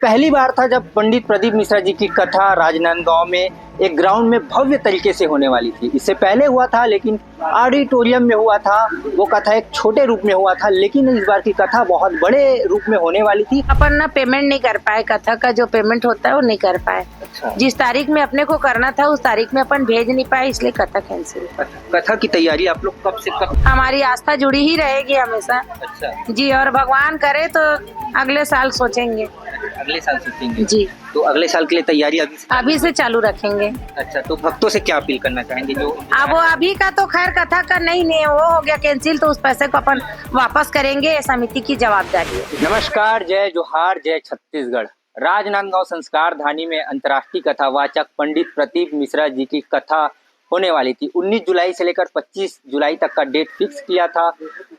पहली बार था जब पंडित प्रदीप मिश्रा जी की कथा राजनांदगांव में एक ग्राउंड में भव्य तरीके से होने वाली थी। इससे पहले हुआ था लेकिन ऑडिटोरियम में हुआ था। वो कथा एक छोटे रूप में हुआ था, लेकिन इस बार की कथा बहुत बड़े रूप में होने वाली थी। अपन ना पेमेंट नहीं कर पाए, कथा का जो पेमेंट होता है वो नहीं कर पाए। अच्छा। जिस तारीख में अपने को करना था उस तारीख में अपन भेज नहीं पाए, इसलिए कथा कैंसिल। कथा की तैयारी आप लोग कब से कब? हमारी आस्था जुड़ी ही रहेगी हमेशा। अच्छा जी, और भगवान करे तो अगले साल सोचेंगे। अगले साल सोचेंगे जी, तो अगले साल के लिए तैयारी अभी से चालू रखेंगे। अच्छा, तो भक्तों से क्या अपील करना चाहेंगे? जो अब वो अभी का तो खैर कथा का नहीं वो हो गया कैंसिल, तो उस पैसे को अपन वापस करेंगे, ये समिति की जवाबदारी है। नमस्कार, जय जोहार, जय छत्तीसगढ़। राजनांदगांव संस्कार धानी में अंतर्राष्ट्रीय कथावाचक पंडित प्रदीप मिश्रा जी की कथा होने वाली थी। 19 जुलाई से लेकर 25 जुलाई तक का डेट फिक्स किया था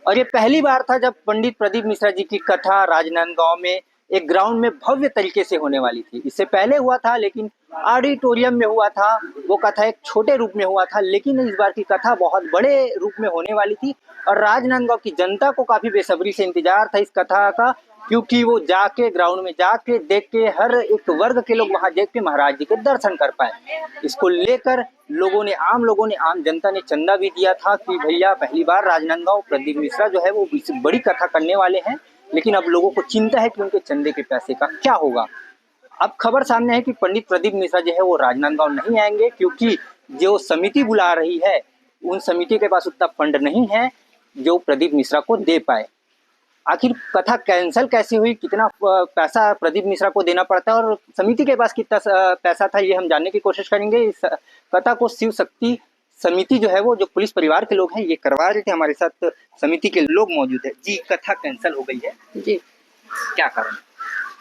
और ये पहली बार था जब पंडित प्रदीप मिश्रा जी की कथा राजनांदगांव में एक ग्राउंड में भव्य तरीके से होने वाली थी। इससे पहले हुआ था लेकिन ऑडिटोरियम में हुआ था। वो कथा एक छोटे रूप में हुआ था, लेकिन इस बार की कथा बहुत बड़े रूप में होने वाली थी और राजनांदगांव की जनता को काफी बेसब्री से इंतजार था इस कथा का, क्योंकि वो जाके ग्राउंड में जाके देख के हर एक वर्ग के लोग वहां देख के महाराज जी के दर्शन कर पाए। इसको लेकर आम लोगों ने आम जनता ने चंदा भी दिया था कि भैया पहली बार राजनांदगांव प्रदीप मिश्रा जो है वो बड़ी कथा करने वाले हैं, लेकिन अब लोगों को चिंता है कि उनके चंदे के पैसे का क्या होगा। अब खबर सामने है कि पंडित प्रदीप मिश्रा जो है वो राजनांदगांव नहीं आएंगे, क्योंकि जो समिति बुला रही है उन समिति के पास उतना फंड नहीं है जो प्रदीप मिश्रा को दे पाए। आखिर कथा कैंसिल कैसे हुई, कितना पैसा प्रदीप मिश्रा को देना पड़ता है और समिति के पास कितना पैसा था, ये हम जानने की कोशिश करेंगे। इस कथा को शिव शक्ति समिति जो है वो जो पुलिस परिवार के लोग हैं ये करवा रहे थे। हमारे साथ समिति के लोग मौजूद है। जी, कथा कैंसिल हो गई है जी, क्या कारण?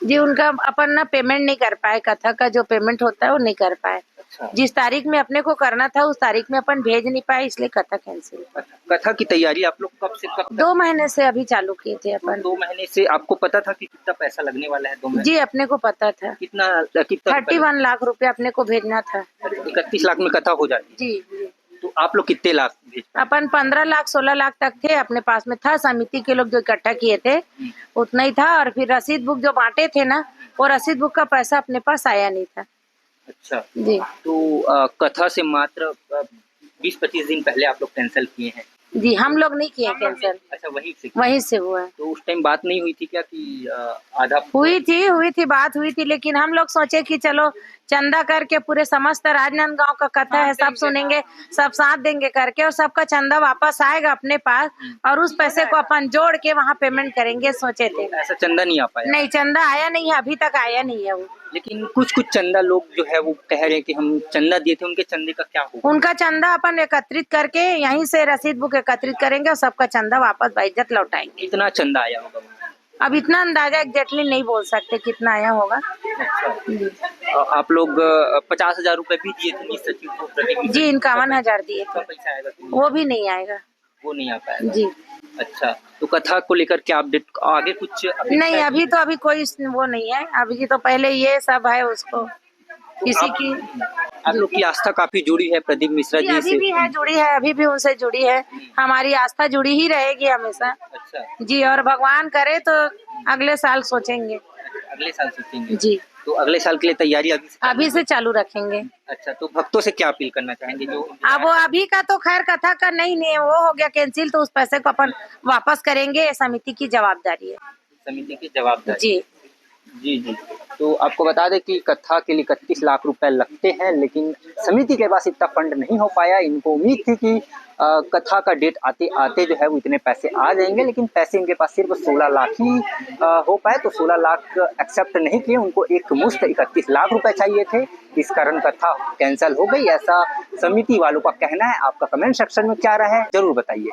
जी उनका अपन ना पेमेंट नहीं कर पाए, कथा का जो पेमेंट होता है वो नहीं कर पाए। अच्छा। जिस तारीख में अपने को करना था उस तारीख में अपन भेज नहीं पाए, इसलिए कथा कैंसिल। कथा की तैयारी आप लोग कब से कब? 2 महीने से अभी चालू किए थे अपन। 2 महीने से आपको पता था कि कितना पैसा लगने वाला है? 2 महीने जी, अपने को पता था। कितना 31 लाख रुपए अपने को भेजना था। 31 लाख में कथा हो जाती जी, है। तो आप लोग कितने लाख भेज? अपन 15 लाख 16 लाख तक थे अपने पास में था। समिति के लोग जो इकट्ठा किए थे उतना ही था, और फिर रसीद बुक जो बांटे थे ना, वो रसीद बुक का पैसा अपने पास आया नहीं था। अच्छा जी, तो कथा से मात्र 20-25 दिन पहले आप लोग कैंसिल किए हैं? जी हम लोग नहीं किए कैंसिल। अच्छा, वहीं से हुआ है। तो उस टाइम बात नहीं हुई थी क्या कि आधा? हुई थी बात हुई थी, लेकिन हम लोग सोचे कि चलो चंदा करके पूरे समस्त राजनांदगांव का कथा है, सब सुनेंगे, सब साथ देंगे करके, और सबका चंदा वापस आएगा अपने पास और उस पैसे को अपन जोड़ के वहाँ पेमेंट करेंगे सोचे थे। ऐसा चंदा नहीं आ पाया? नहीं, चंदा आया नहीं है, अभी तक आया नहीं है वो। लेकिन कुछ चंदा लोग जो है वो कह रहे हैं कि हम चंदा दिए थे, उनके चंदे का क्या होगा? उनका चंदा अपन एकत्रित करके यहीं से रसीद बुक एकत्रित करेंगे और सबका चंदा वापस बाइज्जत लौटाएंगे। कितना चंदा आया होगा? अब इतना अंदाजा एग्जैक्टली नहीं बोल सकते कितना आया होगा। अच्छा। आप लोग 50,000 रुपए भी दिए थे सचिव को? जी, 51,000 दिए थे। पैसा आएगा? वो भी नहीं आएगा। वो नहीं आ पाएगा। जी, अच्छा, तो कथा को लेकर क्या अपडेट आगे कुछ? नहीं अभी कोई वो नहीं है। अभी तो पहले ये सब है, उसको किसी की आप लोग की आस्था काफी जुड़ी है प्रदीप मिश्रा जी से? अभी भी है, जुड़ी है, अभी भी उनसे जुड़ी है। हमारी आस्था जुड़ी ही रहेगी हमेशा। अच्छा। जी, और भगवान करे तो अगले साल सोचेंगे। अगले साल सोचेंगे? जी, तो अगले साल के लिए तैयारी अभी से चालू रखेंगे। अच्छा, तो भक्तों से क्या अपील करना चाहेंगे? जो अब वो अभी का तो खैर कथा का नहीं वो हो गया कैंसिल, तो उस पैसे को अपन वापस करेंगे, ये समिति की जवाबदारी है। समिति की जवाबदारी? जी जी। तो आपको बता दें कि कथा के लिए 31 लाख रुपए लगते हैं, लेकिन समिति के पास इतना फंड नहीं हो पाया। इनको उम्मीद थी कि कथा का डेट आते आते जो है वो इतने पैसे आ जाएंगे, लेकिन पैसे इनके पास सिर्फ 16 लाख ही हो पाए। तो 16 लाख एक्सेप्ट नहीं किए, उनको एक मुश्त 31 लाख रुपए चाहिए थे। इस कारण कथा कैंसिल हो गई, ऐसा समिति वालों का कहना है। आपका कमेंट सेक्शन में क्या राय है जरूर बताइए।